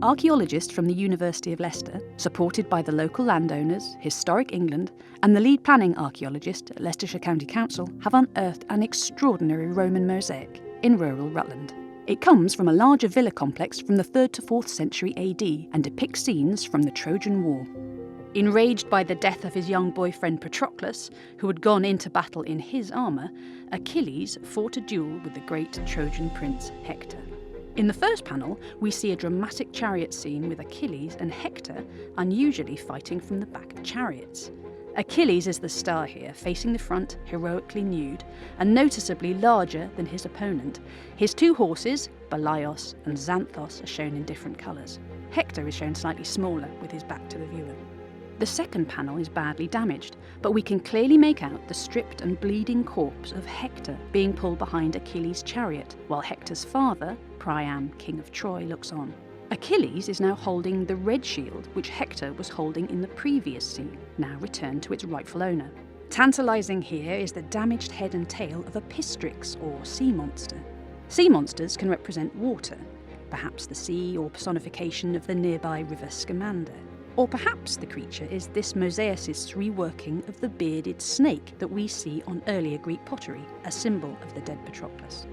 Archaeologists from the University of Leicester, supported by the local landowners, Historic England, and the lead planning archaeologist at Leicestershire County Council, have unearthed an extraordinary Roman mosaic in rural Rutland. It comes from a larger villa complex from the 3rd to 4th century AD and depicts scenes from the Trojan War. Enraged by the death of his young boyfriend Patroclus, who had gone into battle in his armour, Achilles fought a duel with the great Trojan prince Hector. In the first panel, we see a dramatic chariot scene with Achilles and Hector unusually fighting from the back of chariots. Achilles is the star here, facing the front, heroically nude, and noticeably larger than his opponent. His 2 horses, Balios and Xanthos, are shown in different colours. Hector is shown slightly smaller, with his back to the viewer. The second panel is badly damaged, but we can clearly make out the stripped and bleeding corpse of Hector being pulled behind Achilles' chariot, while Hector's father, Priam, king of Troy, looks on. Achilles is now holding the red shield which Hector was holding in the previous scene, now returned to its rightful owner. Tantalising here is the damaged head and tail of a pistrix, or sea monster. Sea monsters can represent water, perhaps the sea or personification of the nearby river Scamander. Or perhaps the creature is this mosaicist's reworking of the bearded snake that we see on earlier Greek pottery, a symbol of the dead Patroclus.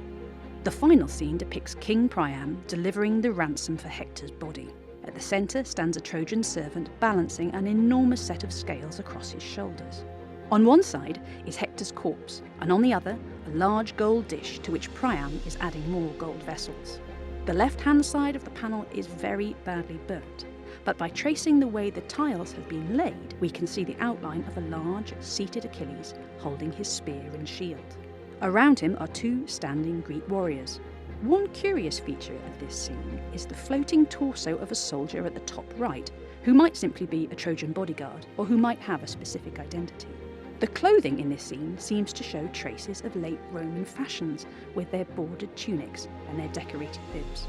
The final scene depicts King Priam delivering the ransom for Hector's body. At the centre stands a Trojan servant balancing an enormous set of scales across his shoulders. On one side is Hector's corpse, and on the other, a large gold dish to which Priam is adding more gold vessels. The left-hand side of the panel is very badly burnt, but by tracing the way the tiles have been laid, we can see the outline of a large, seated Achilles holding his spear and shield. Around him are 2 standing Greek warriors. One curious feature of this scene is the floating torso of a soldier at the top right, who might simply be a Trojan bodyguard, or who might have a specific identity. The clothing in this scene seems to show traces of late Roman fashions, with their bordered tunics and their decorated bibs.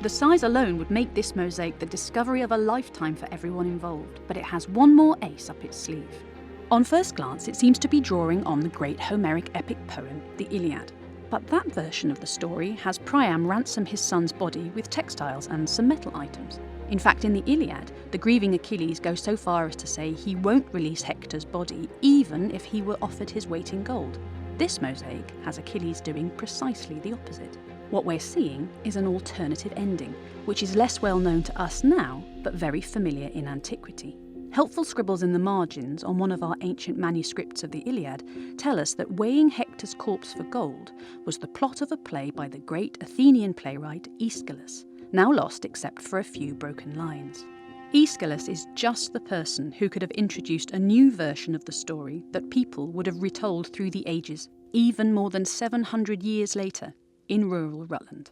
The size alone would make this mosaic the discovery of a lifetime for everyone involved, but it has one more ace up its sleeve. On first glance, it seems to be drawing on the great Homeric epic poem, the Iliad. But that version of the story has Priam ransom his son's body with textiles and some metal items. In fact, in the Iliad, the grieving Achilles goes so far as to say he won't release Hector's body even if he were offered his weight in gold. This mosaic has Achilles doing precisely the opposite. What we're seeing is an alternative ending, which is less well known to us now, but very familiar in antiquity. Helpful scribbles in the margins on one of our ancient manuscripts of the Iliad tell us that weighing Hector's corpse for gold was the plot of a play by the great Athenian playwright Aeschylus, now lost except for a few broken lines. Aeschylus is just the person who could have introduced a new version of the story that people would have retold through the ages, even more than 700 years later, in rural Rutland.